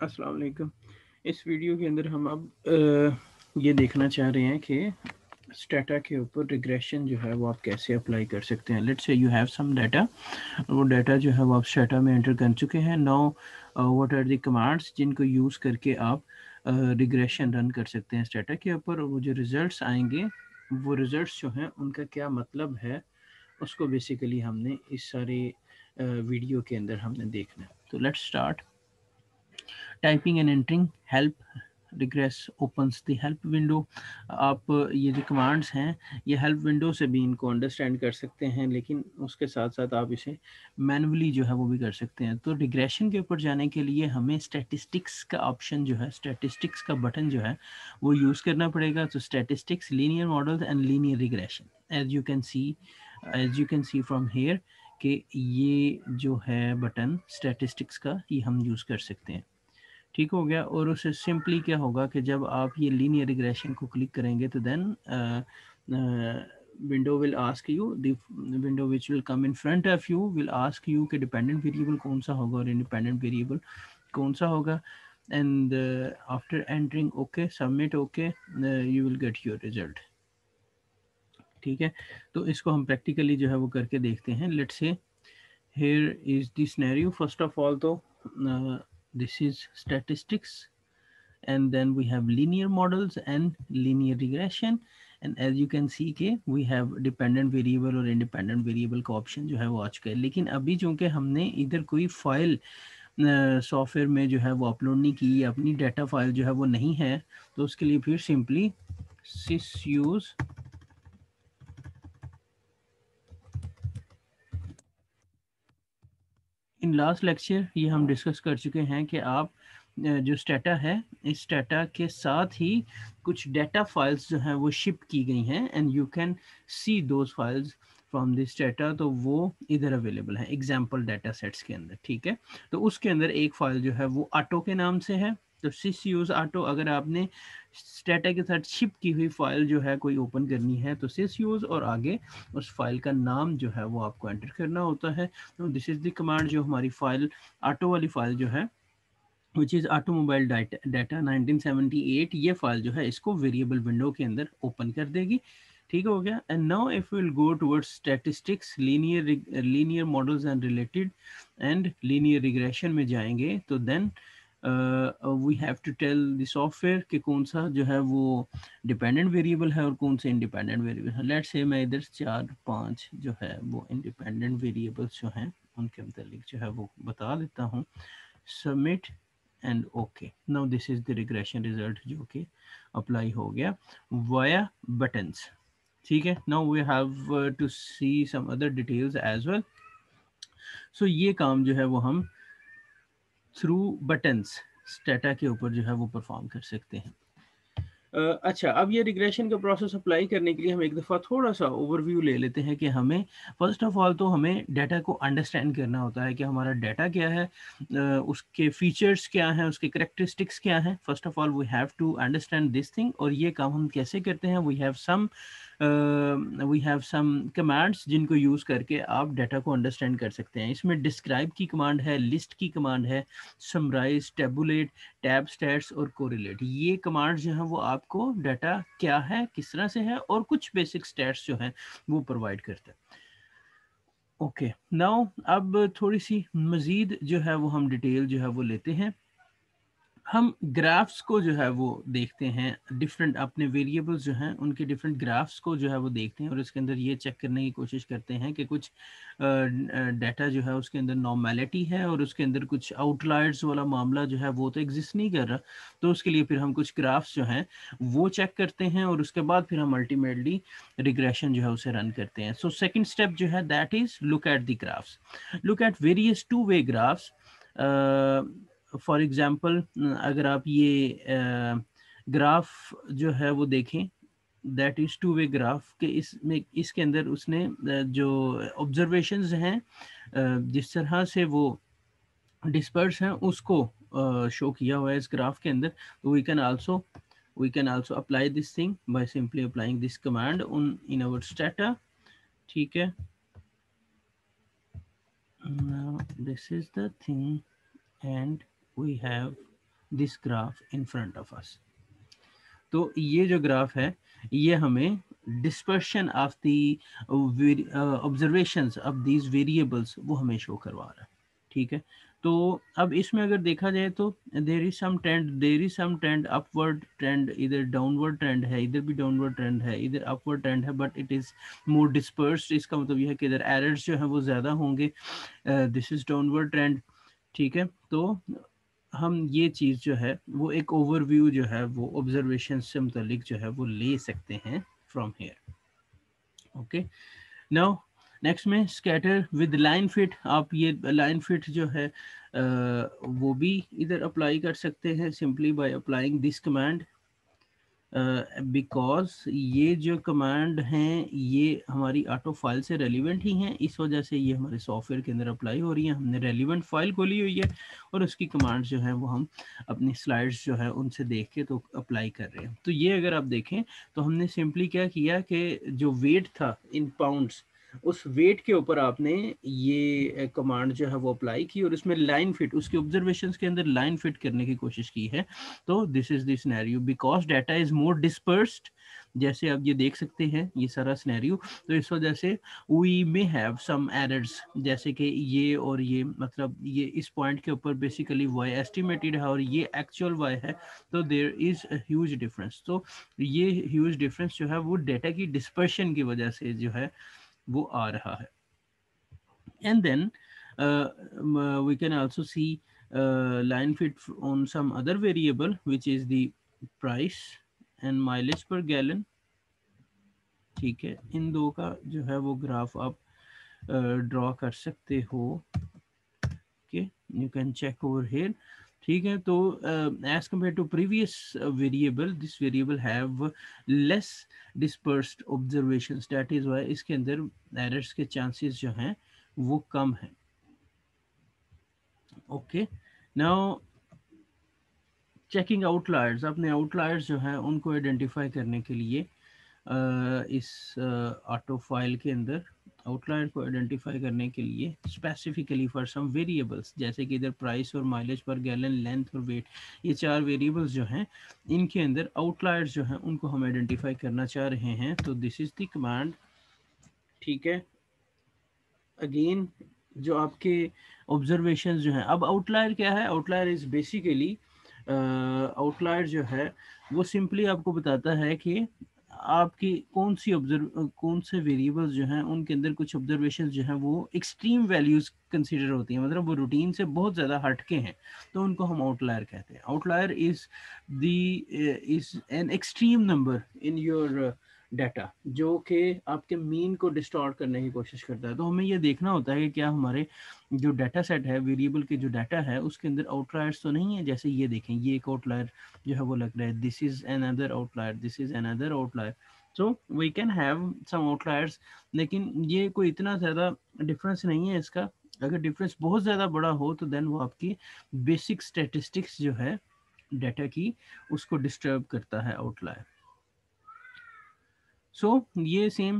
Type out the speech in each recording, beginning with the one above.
अस्सलाम वालेकुम। इस वीडियो के अंदर हम अब ये देखना चाह रहे हैं कि स्टेटा के ऊपर रिग्रेशन जो है वो आप कैसे अप्लाई कर सकते हैं। Let's say you have some data, वो डाटा जो है वो आप स्टेटा में एंटर कर चुके हैं। Now what are the commands जिनको यूज़ करके आप रिग्रेशन रन कर सकते हैं स्टेटा के ऊपर। वो जो रिजल्ट्स आएंगे, वो रिजल्ट्स जो हैं उनका क्या मतलब है, उसको बेसिकली हमने इस सारे वीडियो के अंदर हमने देखना है। तो let's start. Typing and entering help regress opens the help window. आप ये जो कमांड्स हैं ये हेल्प विंडो से भी इनको अंडरस्टैंड कर सकते हैं, लेकिन उसके साथ साथ आप इसे मैनुअली जो है वो भी कर सकते हैं। तो रिग्रेशन के ऊपर जाने के लिए हमें स्टैटिस्टिक्स का ऑप्शन जो है, स्टैटिस्टिक्स का बटन जो है वो यूज़ करना पड़ेगा। तो statistics, linear models and linear regression, as you can see from here कि ये जो है बटन स्टैटिस्टिक्स का, ये हम यूज़ कर सकते हैं। ठीक हो गया। और उससे सिंपली क्या होगा कि जब आप ये लीनियर रिग्रेशन को क्लिक करेंगे तो then window will ask you, the window which will come in front of you will ask you कि डिपेंडेंट वेरिएबल कौन सा होगा और इंडिपेंडेंट वेरिएबल कौन सा होगा। And after entering okay, submit okay, you will get your result. ठीक है, तो इसको हम प्रैक्टिकली जो है वो करके देखते हैं। लेट्स से here is the scenario. First of all, though, this is statistics, and then we have linear models and linear regression. And as you can see के we have dependent variable और independent variable का option जो है वो आ चुका है। लेकिन अभी चूंकि हमने इधर कोई फाइल सॉफ्टवेयर में जो है वो अपलोड नहीं की, अपनी डाटा फाइल जो है वो नहीं है, तो उसके लिए फिर simply sysuse in last lecture ये हम डिस्कस कर चुके हैं कि आप जो स्टेटा है, इस स्टेटा के साथ ही कुछ डाटा फाइल्स जो हैं वो शिप की गई हैं, and you can C those files from this data. तो वो इधर अवेलेबल है एग्जाम्पल डाटा सेट्स के अंदर। ठीक है, तो उसके अंदर एक फाइल जो है वो ऑटो के नाम से है। तो सिस यूज ऑटो, अगर आपने स्टेटा के साथ शिप की हुई फाइल जो है कोई ओपन करनी है तो सिस यूज और आगे उस फाइल का नाम जो है वो आपको एंटर करना होता है। तो दिस इज द कमांड जो हमारी फाइल ऑटो वाली फाइल जो है विच इज़ ऑटोमोबाइल डाटा 1978, ये फाइल जो है इसको वेरिएबल विंडो के अंदर ओपन कर देगी। ठीक हो गया। And now if will go towards statistics, linear models and related and linear regression में जाएंगे तो then we have to tell the software कि कौन सा जो है वो डिपेंडेंट वेरिएबल है और कौन से इंडिपेंडेंट वेरिएबल है। लेट्स से मैं इधर 4-5 जो है वो इंडिपेंडेंट वेरिएबल्स जो हैं उनके मतलब जो है वो बता देता हूँ। Submit and okay, now this is the regression result जो कि अप्लाई हो गया वाया बटन्स। ठीक है, now we have to see some other details as well. So ये काम जो है वो हम थ्रू बटन्स स्टेटा के ऊपर जो है वो परफॉर्म कर सकते हैं। अच्छा, अब ये रिग्रेशन का प्रोसेस अप्लाई करने के लिए हम एक दफ़ा थोड़ा सा ओवरव्यू ले लेते हैं कि हमें फर्स्ट ऑफ ऑल तो हमें डाटा को अंडरस्टैंड करना होता है कि हमारा डाटा क्या है, उसके फीचर्स क्या हैं, उसके करेक्टरिस्टिक्स क्या हैं। First of all we have to understand this thing. और ये काम हम कैसे करते हैं, वी हैव सम कमांड्स जिनको यूज़ करके आप डाटा को अंडरस्टैंड कर सकते हैं। इसमें डिस्क्राइब की कमांड है, लिस्ट की कमांड है, समराइज, टेबुलेट, टैब, स्टैट्स और कोरिलेट। ये कमांड्स जो हैं वो आपको डाटा क्या है, किस तरह से है और कुछ बेसिक स्टैट्स जो हैं वो प्रोवाइड करता है। ओके, नाउ अब थोड़ी सी मज़ीद जो है वो हम डिटेल जो है वो लेते हैं। हम ग्राफ्स को जो है वो देखते हैं, डिफरेंट अपने वेरिएबल्स जो हैं उनके डिफरेंट ग्राफ्स को जो है वो देखते हैं और इसके अंदर ये चेक करने की कोशिश करते हैं कि कुछ डाटा जो है उसके अंदर नॉर्मेलिटी है और उसके अंदर कुछ आउटलायर्स वाला मामला जो है वो तो एग्जिस्ट नहीं कर रहा। तो उसके लिए फिर हम कुछ ग्राफ्स जो हैं वो चेक करते हैं और उसके बाद फिर हम अल्टीमेटली रिग्रेशन जो है उसे रन करते हैं। सो सेकेंड स्टेप जो है that is look at the graphs, look at various two way graphs. For example अगर आप ये ग्राफ जो है वो देखें, that is two way graph के इसमें इसके अंदर उसने जो ऑब्जर्वेशंस हैं जिस तरह से वो डिस्पर्स हैं उसको शो किया हुआ है इस ग्राफ के अंदर। तो we can also apply this thing by simply applying this command on in our Stata. ठीक है, now this is the thing and we have this graph in front of us. तो ये जो ग्राफ है ये हमें dispersion of the observations of these variables वो हमें शो करवा रहा है, ठीक है। तो अब इसमें अगर देखा जाए तो there is some trend upward trend, इधर डाउनवर्ड ट्रेंड है, इधर भी डाउनवर्ड ट्रेंड है, इधर अपवर्ड ट्रेंड है, but it is more dispersed. इसका मतलब यह है कि इधर एरर्स जो है वो ज़्यादा होंगे। दिस इज़ डाउनवर्ड ट्रेंड, ठीक है। तो हम ये चीज़ जो है वो एक ओवरव्यू जो है वो ऑब्जर्वेशन से मुतालिक जो है वो ले सकते हैं from here. Okay, now next में स्कैटर विद लाइन फिट। आप ये लाइन फिट जो है वो भी इधर अप्लाई कर सकते हैं simply by applying this command, because ये जो कमांड हैं ये हमारी ऑटो फाइल से रेलिवेंट ही हैं, इस वजह से ये हमारे सॉफ्टवेयर के अंदर अप्लाई हो रही है। हमने रेलिवेंट फाइल खोली हुई है और उसकी कमांड्स जो है वो हम अपनी स्लाइड्स जो है उनसे देख के तो अप्लाई कर रहे हैं। तो ये अगर आप देखें तो हमने सिंपली क्या किया कि जो वेट था इन पाउंड्स, उस वेट के ऊपर आपने ये कमांड जो है वो अप्लाई की और उसमें लाइन फिट, उसके ऑब्जर्वेशंस के अंदर लाइन फिट करने की कोशिश की है। तो this is the scenario because data is more dispersed, जैसे आप ये देख सकते हैं ये सारा सिनेरियो। तो इस वजह से we may have some errors, जैसे कि ये और ये, मतलब ये इस पॉइंट के ऊपर बेसिकली वाई एस्टिमेटेड है और ये एक्चुअल वाई है, तो there is a huge difference. तो ये ह्यूज डिफरेंस जो है वो डाटा की डिस्पर्शन की वजह से जो है वो आ रहा है। And then we can also see line fit on some other variable which is the price and mileage per gallon, ठीक है। इन दो का जो है वो ग्राफ आप ड्रॉ कर सकते हो, okay, you can check over here, ठीक है। तो as compare to previous variable, this variable have less dispersed observations, that is why इसके अंदर एरर्स के चांसेस जो हैं वो कम हैं। Okay, now checking outliers. अपने आउटलायर्स जो हैं उनको आइडेंटिफाई करने के लिए इस ऑटो फाइल के अंदर आउटलायर को आइडेंटिफाई करने के लिए स्पेसिफिकली फॉर सम वेरिएबल्स, जैसे कि इधर प्राइस और माइलेज पर गैलन, लेंथ और वेट, ये चार वेरिएबल्स जो हैं इनके अंदर आउटलायर्स जो हैं उनको हम आइडेंटिफाई करना चाह रहे हैं। तो दिस इज द कमांड, ठीक है। अगेन जो आपके ऑब्जर्वेशंस जो हैं, अब आउटलायर क्या है? आउटलायर इज बेसिकली आउटलायर जो है वो सिंपली आपको बताता है कि आपकी कौन से वेरिएबल्स जो हैं उनके अंदर कुछ ऑब्जर्वेशंस जो हैं वो एक्सट्रीम वैल्यूज कंसीडर होती हैं, मतलब वो रूटीन से बहुत ज़्यादा हटके हैं, तो उनको हम आउटलायर कहते हैं। Outlier is an extreme number in your data जो कि आपके मीन को डिस्टॉर्ट करने की कोशिश करता है। तो हमें ये देखना होता है कि क्या हमारे जो डाटा सेट है, वेरिएबल के जो डाटा है उसके अंदर आउटलायर्स तो नहीं है। जैसे ये देखें, ये एक आउटलायर जो है वो लग रहा है, this is another outlier, this is another outlier. So we can have some outliers, लेकिन ये कोई इतना ज़्यादा डिफरेंस नहीं है इसका। अगर डिफरेंस बहुत ज़्यादा बड़ा हो तो देन वो आपकी बेसिक स्टेटिस्टिक्स जो है डाटा की उसको डिस्टर्ब करता है आउटलायर। सो ये सेम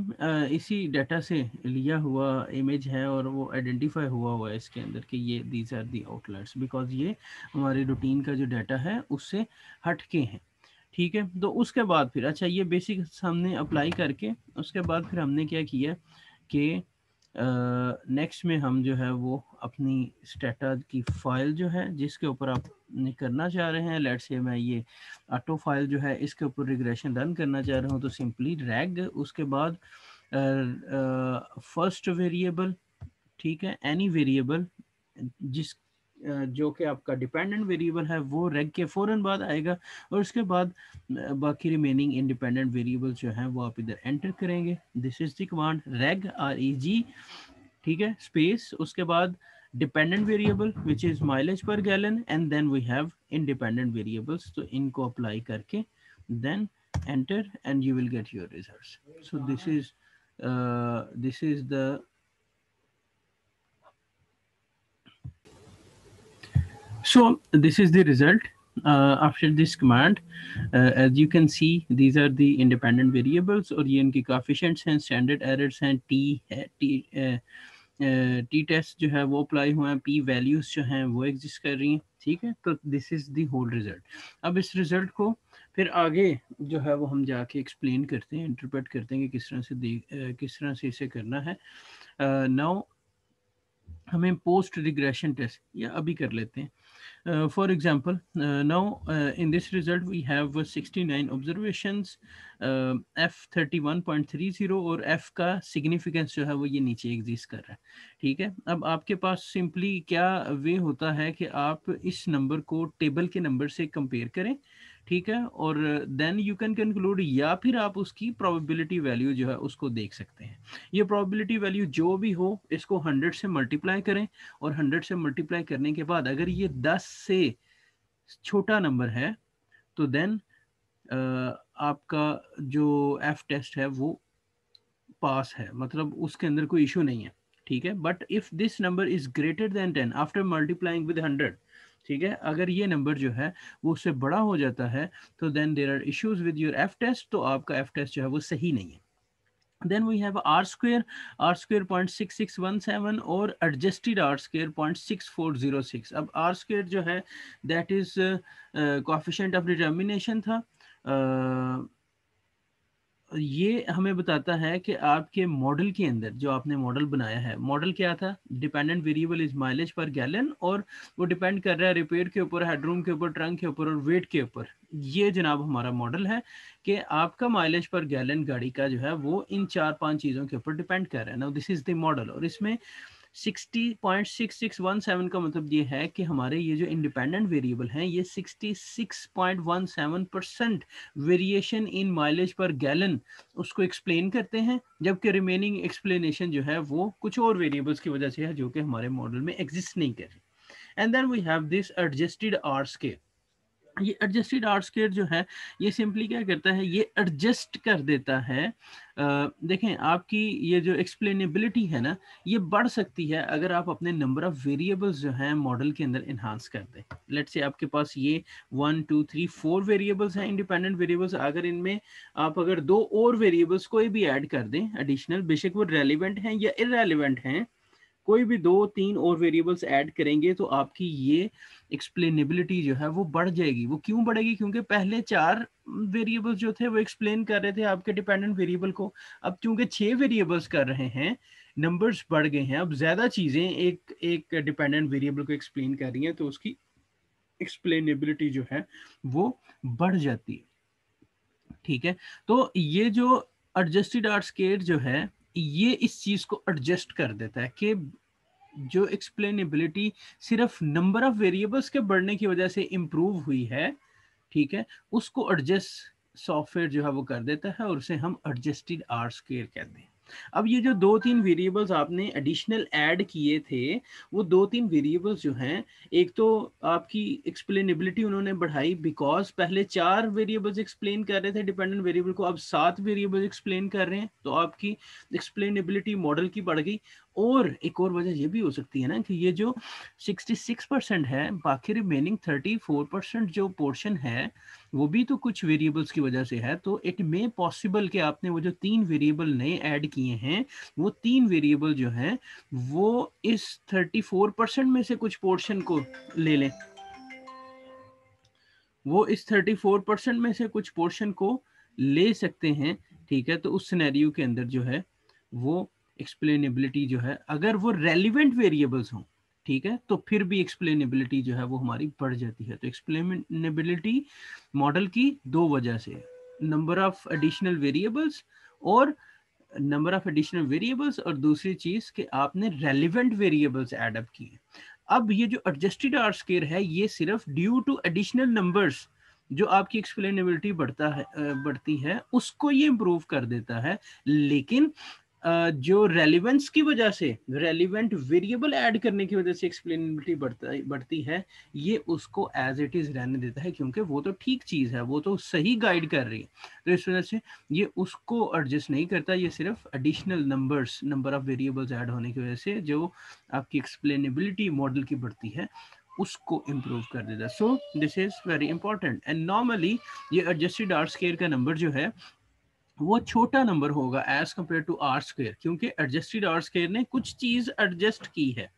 इसी डाटा से लिया हुआ इमेज है और वो आइडेंटिफाई हुआ है इसके अंदर कि ये these are the outliers, because ये हमारे रूटीन का जो डाटा है उससे हटके हैं, ठीक है। तो उसके बाद फिर अच्छा ये बेसिक हमने अप्लाई करके उसके बाद फिर हमने क्या किया कि नेक्स्ट में हम जो है वो अपनी स्टेटा की फाइल जो है जिसके ऊपर आप करना चाह रहे हैं, लेट्स से मैं ये ऑटो फाइल जो है इसके ऊपर रिग्रेशन रन करना चाह रहा हूँ, तो सिंपली रैग, उसके बाद फर्स्ट वेरिएबल, ठीक है, एनी वेरिएबल जिस जो कि आपका डिपेंडेंट वेरिएबल है वो रैग के फ़ौरन बाद आएगा, और उसके बाद बाकी रिमेनिंग इंडिपेंडेंट वेरिएबल जो हैं वो आप इधर एंटर करेंगे। This is the command reg REG, ठीक है, स्पेस, उसके बाद dependent variable which is mileage per gallon, and then we have independent variables, तो इनको अप्लाई करके then enter and you will get your results. So this is the So this is the result after this command. As you can see, these are the independent variables और ये इनकी coefficients हैं, standard errors हैं, t है, T test जो है वो apply हुआ है, पी वैल्यूज़ जो हैं वो एग्जिस्ट कर रही हैं, ठीक है। तो this is the whole result. अब इस रिज़ल्ट को फिर आगे जो है वो हम जाके एक्सप्लेन करते हैं, इंटरप्रेट करते हैं कि किस तरह से इसे करना है। नाउ हमें पोस्ट रिग्रेशन टेस्ट या अभी कर लेते हैं। For example, now in this result we have 69 observations, f 31.30 और f का सिग्निफिकेंस जो है वो ये नीचे एग्जिस्ट कर रहा है, ठीक है। अब आपके पास सिंपली क्या वे होता है कि आप इस नंबर को टेबल के नंबर से कंपेयर करें, ठीक है, और देन यू कैन कंक्लूड, या फिर आप उसकी प्रोबेबिलिटी वैल्यू जो है उसको देख सकते हैं। ये प्रोबेबिलिटी वैल्यू जो भी हो इसको 100 से मल्टीप्लाई करें, और 100 से मल्टीप्लाई करने के बाद अगर ये 10 से छोटा नंबर है तो देन आपका जो एफ टेस्ट है वो पास है, मतलब उसके अंदर कोई इशू नहीं है, ठीक है। But if this number is greater than 10 after multiplying with 100, ठीक है, अगर ये नंबर जो है वो उससे बड़ा हो जाता है तो then there are issues with your F test, तो आपका एफ टेस्ट जो है वो सही नहीं है। Then we have r square 0.6617 और adjusted r square 0.6406। अब r square जो है that is coefficient of determination था। ये हमें बताता है कि आपके मॉडल के अंदर जो आपने मॉडल बनाया है, मॉडल क्या था, dependent variable is mileage per gallon, और वो डिपेंड कर रहा है रिपेयर के ऊपर, हेडरूम के ऊपर, ट्रंक के ऊपर और वेट के ऊपर। ये जनाब हमारा मॉडल है कि आपका माइलेज पर गैलन गाड़ी का जो है वो इन 4-5 चीज़ों के ऊपर डिपेंड कर रहा है। Now this is the model, और इसमें 60.6617 का मतलब ये है कि हमारे ये जो इंडिपेंडेंट वेरिएबल हैं ये 66.17% variation in mileage per gallon उसको एक्सप्लेन करते हैं, जबकि रिमेनिंग एक्सप्लेनेशन जो है वो कुछ और वेरिएबल्स की वजह से है जो कि हमारे मॉडल में एग्जिस्ट नहीं कर रही। And then we have this adjusted R scale. ये एडजस्टेड आर स्क्वायर जो है ये सिंपली क्या करता है, ये एडजस्ट कर देता है। देखें आपकी ये जो एक्सप्लेनेबिलिटी है ना, ये बढ़ सकती है अगर आप अपने नंबर ऑफ वेरिएबल्स जो हैं मॉडल के अंदर इन्हांस कर दें। लेट्स से आपके पास ये 1 2 3 4 वेरिएबल्स हैं, इंडिपेंडेंट वेरिएबल्स। अगर इनमें आप अगर 2 और वेरिएबल्स कोई भी ऐड कर दें एडिशनल, बेशक वो रेलिवेंट हैं या इररेलेवेंट हैं, कोई भी 2-3 और वेरिएबल्स ऐड करेंगे तो आपकी ये एक्सप्लेनेबिलिटी जो है वो बढ़ जाएगी। वो क्यों बढ़ेगी, क्योंकि पहले 4 वेरिएबल्स जो थे वो एक्सप्लेन कर रहे थे आपके डिपेंडेंट वेरिएबल को, अब चूंकि 6 वेरिएबल्स कर रहे हैं, नंबर्स बढ़ गए हैं, अब ज्यादा चीजें एक डिपेंडेंट वेरिएबल को एक्सप्लेन कर रही हैं, तो उसकी एक्सप्लेनेबिलिटी जो है वो बढ़ जाती है, ठीक है। तो ये जो एडजस्टेड आर स्केल जो है ये इस चीज को एडजस्ट कर देता है कि जो एक्सप्लेनेबिलिटी सिर्फ नंबर ऑफ वेरिएबल्स के बढ़ने की वजह से इंप्रूव हुई है, ठीक है, उसको एडजस्ट सॉफ्टवेयर जो है वो कर देता है, और उसे हम एडजस्टेड आर स्क्वायर कहते हैं। अब ये जो 2-3 वेरिएबल्स आपने एडिशनल ऐड किए थे, वो 2-3 वेरिएबल्स जो हैं, एक तो आपकी एक्सप्लेनेबिलिटी उन्होंने बढ़ाई बिकॉज पहले 4 वेरिएबल्स एक्सप्लेन कर रहे थे डिपेंडेंट वेरिएबल को, अब 7 वेरिएबल्स एक्सप्लेन कर रहे हैं, तो आपकी एक्सप्लेनेबिलिटी मॉडल की बढ़ गई। और एक और वजह ये भी हो सकती है ना कि ये जो 66% है, बाकी रिमेनिंग 34% जो पोर्शन है वो भी तो कुछ वेरिएबल्स की वजह से है। तो इट मे पॉसिबल कि आपने वो जो 3 वेरिएबल नए ऐड किए हैं, वो 3 वेरिएबल जो हैं वो इस 34% में से कुछ पोर्शन को ले लें, वो इस 34% में से कुछ पोर्शन को ले सकते हैं, ठीक है। तो उस सिनेरियो के अंदर जो है वो एक्सप्लेनेबिलिटी जो है, अगर वो रेलिवेंट वेरिएबल्स हों, ठीक है, तो फिर भी एक्सप्लेनेबिलिटी जो है वो हमारी बढ़ जाती है। तो एक्सप्लेनेबिलिटी मॉडल की 2 वजह से, नंबर ऑफ एडिशनल वेरिएबल्स और और दूसरी चीज कि आपने रेलिवेंट वेरिएबल्स ऐड अप किए। अब ये जो एडजस्टेड आर स्क्वायर है ये सिर्फ ड्यू टू एडिशनल नंबर्स जो आपकी एक्सप्लेनेबिलिटी बढ़ती है उसको ये इम्प्रूव कर देता है, लेकिन जो रेलिवेंस की वजह से, रेलिवेंट वेरिएबल ऐड करने की वजह से एक्सप्लेनेबिलिटी बढ़ती है, ये उसको एज इट इज रहने देता है, क्योंकि वो तो ठीक चीज है, वो तो सही गाइड कर रही है। तो इस वजह से ये उसको एडजस्ट नहीं करता, ये सिर्फ additional numbers, number of variables add होने की वजह से जो आपकी एक्सप्लेनेबिलिटी मॉडल की बढ़ती है उसको इम्प्रूव कर देता है। So this is very important. And normally ये एडजस्टेड आर स्क्वायर का नंबर जो है वो छोटा नंबर होगा as compare to R square, क्योंकि एडजस्टेड आर स्क्वेयर ने कुछ चीज एडजस्ट की है,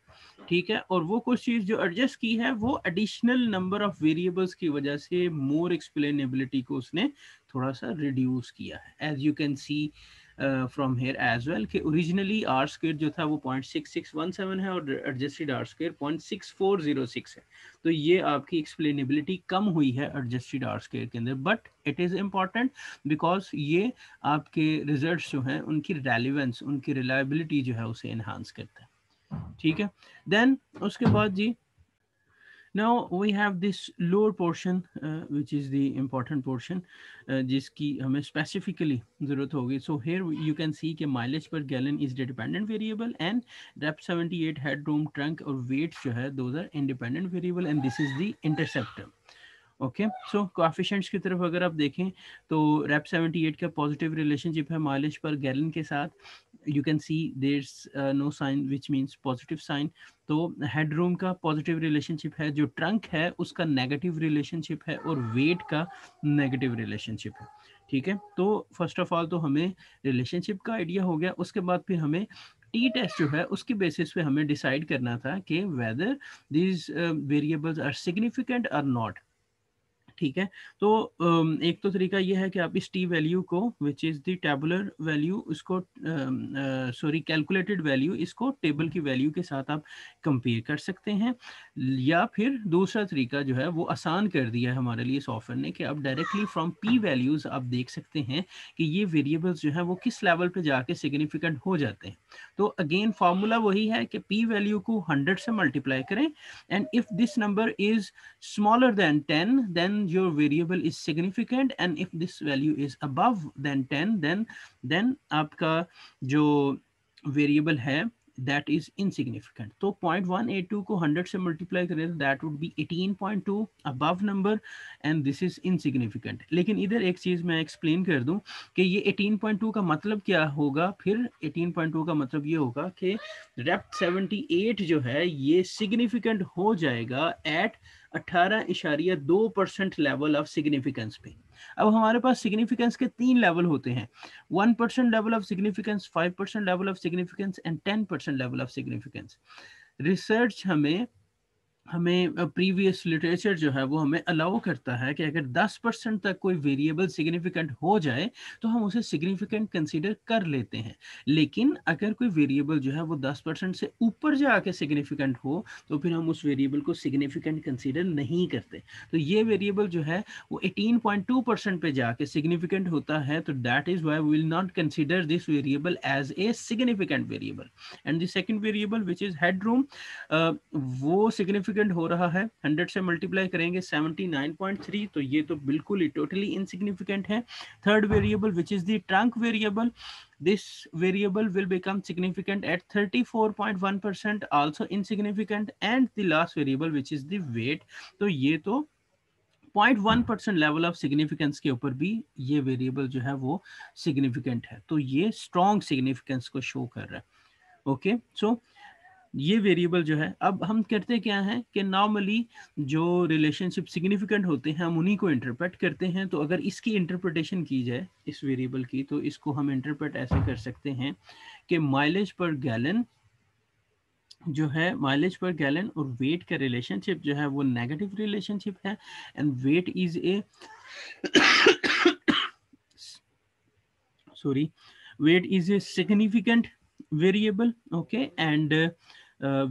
ठीक है, और वो कुछ चीज जो एडजस्ट की है वो एडिशनल नंबर ऑफ वेरिएबल्स की वजह से मोर एक्सप्लेनेबिलिटी को उसने थोड़ा सा रिड्यूस किया है, as you can see from here as well कि ओरिजिनली आर स्क्वेयर जो था वो 0.6617 है और एडजस्टेड आर स्क्वेयर 0.6406 है। तो ये आपकी एक्सप्लेनेबिलिटी कम हुई है एडजस्टेड आर स्क्वेयर के अंदर, but it is important because ये आपके रिजल्ट्स जो हैं उनकी रेलिवेंस, उनकी रिलायबिलिटी जो है उसे इन्हांस करता है, ठीक है। देन उसके बाद जी, now we have this lower portion which is the important portion जिसकी हमें specifically ज़रूरत होगी. So here you can see कि mileage per gallon is the dependent variable and rep 78 headroom trunk और weight जो है those are independent variable and this is the interceptor. Okay, so coefficients की तरफ अगर आप देखें तो रेप 78 का पॉजिटिव रिलेशनशिप है माइलेज पर गैलन के साथ. You can see there's no sign which means positive sign. तो हेडरूम का पॉजिटिव रिलेशनशिप है, जो ट्रंक है उसका नेगेटिव रिलेशनशिप है और वेट का नेगेटिव रिलेशनशिप है, ठीक है. तो फर्स्ट ऑफ ऑल तो हमें रिलेशनशिप का आइडिया हो गया, उसके बाद फिर हमें टी टेस्ट जो है उसकी बेसिस पे हमें डिसाइड करना था कि whether these variables are significant और नॉट, ठीक है. तो एक तो तरीका ये है कि आप इस टी वैल्यू को which is the tabular value उसको सॉरी कैलकुलेटेड वैल्यू इसको टेबल की वैल्यू के साथ आप कंपेयर कर सकते हैं, या फिर दूसरा तरीका जो है वो आसान कर दिया है हमारे लिए सॉफ्टवेयर ने कि आप डायरेक्टली फ्रॉम पी वैल्यूज़ आप देख सकते हैं कि ये वेरिएबल्स जो है वो किस लेवल पे जाके सिग्निफिकेंट हो जाते हैं. तो अगेन फार्मूला वही है कि पी वैल्यू को 100 से मल्टीप्लाई करें and if this number is smaller than 10 then your variable is significant and if this value is above than 10 then आपका जो variable है that is insignificant. तो 0.182 को 100 से multiply करें तो that would be 18.2 above number and this is insignificant. लेकिन इधर एक चीज़ मैं explain कर दूं कि ये 18.2 का मतलब क्या होगा. फिर 18.2 का मतलब ये होगा कि रेप 78 जो है ये सिग्निफिकेंट हो जाएगा एट 18.2% लेवल ऑफ सिग्निफिकेंस पे. अब हमारे पास सिग्निफिकेंस के 3 लेवल होते हैं, 1% level of significance, 5% level of significance and 10% level of significance. Research हमें प्रीवियस लिटरेचर जो है वो हमें अलाउ करता है कि अगर 10% तक कोई वेरिएबल सिग्निफिकेंट हो जाए तो हम उसे सिग्निफिकेंट कंसीडर कर लेते हैं, लेकिन अगर कोई वेरिएबल जो है वो 10% से ऊपर जाके सिग्निफिकेंट हो तो फिर हम उस वेरिएबल को सिग्निफिकेंट कंसीडर नहीं करते. तो ये वेरिएबल जो है वो 18.2% पे जाके सिग्निफिकेंट होता है, तो that is why we will not consider this variable as a significant variable. And the second variable which is headroom, वो सिग्निफिकेंट हो रहा है, 100 से मल्टीप्लाई करेंगे 79.3, तो ये तो बिल्कुल ही टोटली इनसिग्निफिकेंट है. Third variable which is the trunk variable, this variable will become significant at 34.1%, also insignificant. And the last variable which is the weight, तो ये तो 0.1% लेवल ऑफ सिग्निफिकेंस के ऊपर भी ये वेरिएबल जो है वो सिग्निफिकेंट है, तो ये स्ट्रॉन्ग सिग्निफिकेंस को शो कर रहा है. ओके, सो ये वेरिएबल जो है, अब हम करते क्या हैं कि नॉर्मली जो रिलेशनशिप सिग्निफिकेंट होते हैं हम उन्हीं को इंटरप्रेट करते हैं. तो अगर इसकी इंटरप्रिटेशन की जाए इस वेरिएबल की, तो इसको हम इंटरप्रेट ऐसे कर सकते हैं कि माइलेज पर गैलन जो है, माइलेज पर गैलन और वेट का रिलेशनशिप जो है वो नेगेटिव रिलेशनशिप है and weight is a sorry weight is a significant variable. Okay, and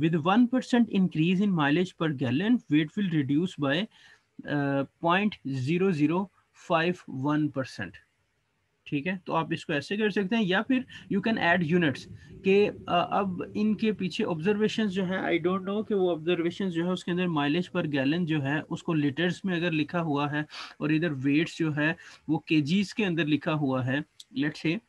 with 1% increase in mileage per gallon weight will reduce by 0.0051%. ठीक है, तो आप इसको ऐसे कर सकते हैं, या फिर यू कैन ऐड यूनिट्स के अब इनके पीछे ऑब्जर्वेशंस जो है, आई डोंट नो कि वो ऑब्जर्वेशंस जो है उसके अंदर माइलेज पर गैलन जो है उसको लीटर्स में अगर लिखा हुआ है और इधर वेट्स जो है वो केजीज के अंदर लिखा हुआ है लेट्स से,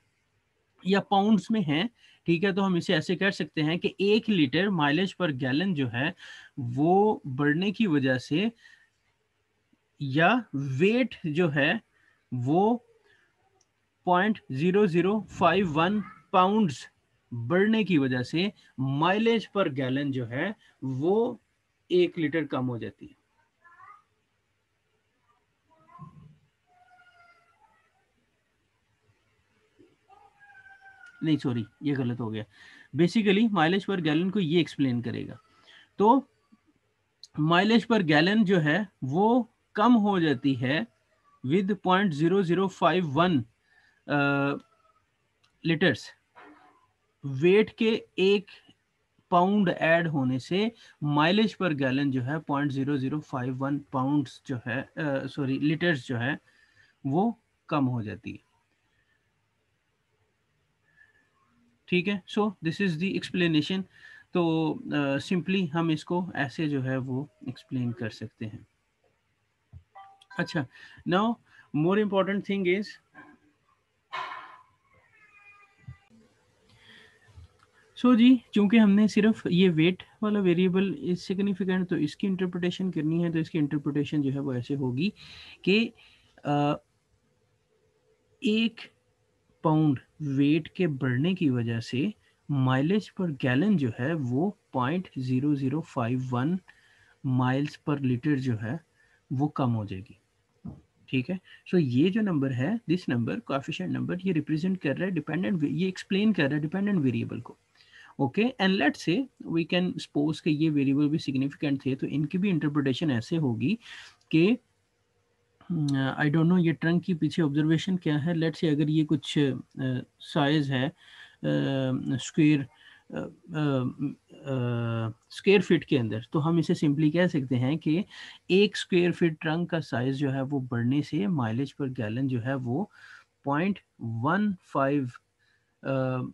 या पाउंड्स में है, ठीक है, तो हम इसे ऐसे कर सकते हैं कि 1 लीटर माइलेज पर गैलन जो है वो बढ़ने की वजह से, या वेट जो है वो 0.0051 पाउंड्स बढ़ने की वजह से माइलेज पर गैलन जो है वो 1 लीटर कम हो जाती है. नहीं सॉरी ये गलत हो गया, बेसिकली माइलेज पर गैलन को ये एक्सप्लेन करेगा। तो माइलेज पर गैलन जो है वो कम हो जाती है विद 0.0051 लीटर्स। वेट के 1 पाउंड ऐड होने से माइलेज पर गैलन जो है 0.0051 पाउंड्स जो है सॉरी लीटर्स जो है वो कम हो जाती है। ठीक है, so this is the explanation. तो सिंपली हम इसको ऐसे जो है वो एक्सप्लेन कर सकते हैं। अच्छा, now more important thing is so जी, चूंकि हमने सिर्फ ये वेट वाला वेरिएबल इज सिग्निफिकेंट, तो इसकी इंटरप्रिटेशन करनी है। तो इसकी इंटरप्रिटेशन जो है वो ऐसे होगी कि 1 पाउंड वेट के बढ़ने की वजह से माइलेज पर गैलन जो है वो 0.0051 माइल्स पर लीटर जो है वो कम हो जाएगी। ठीक है, सो ये जो नंबर है, दिस नंबर कोएफिशिएंट नंबर, ये रिप्रेजेंट कर रहा है डिपेंडेंट, ये एक्सप्लेन कर रहा है डिपेंडेंट वेरिएबल को। Okay, and let's say we can suppose कि ये वेरिएबल भी सिग्निफिकेंट थे, तो इनकी भी इंटरप्रिटेशन ऐसे होगी कि आई डोंट नो ये ट्रंक की पीछे ऑब्जर्वेशन क्या है। लेट्स से अगर ये कुछ साइज है स्क्वायर स्क्वायर फीट के अंदर, तो हम इसे सिंपली कह सकते हैं कि 1 स्क्वायर फीट ट्रंक का साइज जो है वो बढ़ने से माइलेज पर गैलन जो है वो 0.15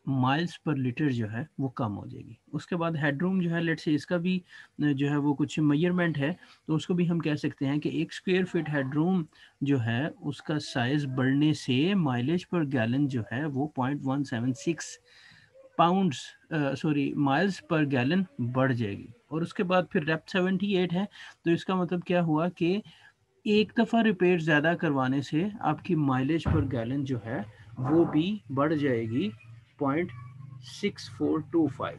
माइल्स पर लीटर जो है वो कम हो जाएगी। उसके बाद हेडरूम जो है, लेट्स से इसका भी जो है वो कुछ मेजरमेंट है, तो उसको भी हम कह सकते हैं कि 1 स्क्वायर फीट हेडरूम जो है उसका साइज बढ़ने से माइलेज पर गैलन जो है वो 0.176 pounds sorry miles per gallon बढ़ जाएगी। और उसके बाद फिर रेप 78 है, तो इसका मतलब क्या हुआ कि एक दफ़ा रिपेयर ज़्यादा करवाने से आपकी माइलेज पर गैलन जो है वो भी बढ़ जाएगी 0.6425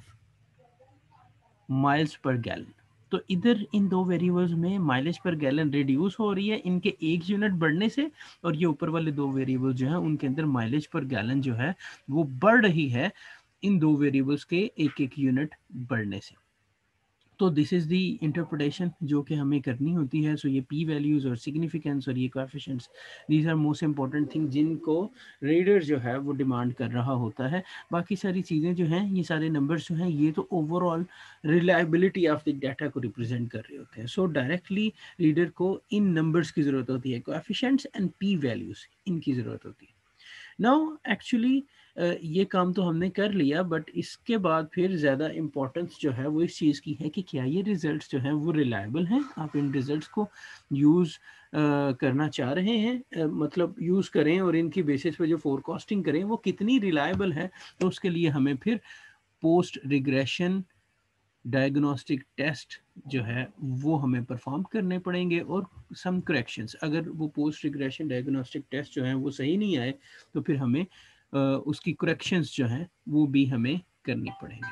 माइल्स पर गैलन। तो इधर इन दो वेरिएबल्स में माइलेज पर गैलन रिड्यूस हो रही है इनके 1 यूनिट बढ़ने से, और ये ऊपर वाले दो वेरिएबल जो है उनके अंदर माइलेज पर गैलन जो है वो बढ़ रही है इन दो वेरिएबल्स के 1-1 यूनिट बढ़ने से। तो दिस इज़ दी इंटरप्रिटेशन जो कि हमें करनी होती है। सो ये पी वैल्यूज़ और सिग्निफिकेंस और ये coefficients, these are most important thing जिनको रीडर जो है वो डिमांड कर रहा होता है। बाकी सारी चीज़ें जो हैं, ये सारे नंबर्स जो हैं, ये तो overall reliability of the data को रिप्रेजेंट कर रहे होते हैं। सो डायरेक्टली रीडर को इन नंबर्स की ज़रूरत होती है, कोएफिशिएंट्स एंड पी वैल्यूज़ इनकी ज़रूरत होती है। नाउ एक्चुअली ये काम तो हमने कर लिया, बट इसके बाद फिर ज़्यादा इम्पोर्टेंस जो है वो इस चीज़ की है कि क्या ये रिज़ल्ट्स जो हैं वो रिलायबल हैं। आप इन रिज़ल्ट्स को यूज़ करना चाह रहे हैं, मतलब यूज़ करें और इनकी बेसिस पे जो फोरकास्टिंग करें वो कितनी रिलायबल है। तो उसके लिए हमें फिर पोस्ट रिग्रेशन डायग्नोस्टिक टेस्ट जो है वो हमें परफॉर्म करने पड़ेंगे और सम करेक्शंस। अगर वो पोस्ट रिग्रेशन डायग्नोस्टिक टेस्ट जो हैं वो सही नहीं आए, तो फिर हमें उसकी करेक्शंस जो हैं वो भी हमें करनी पड़ेंगी।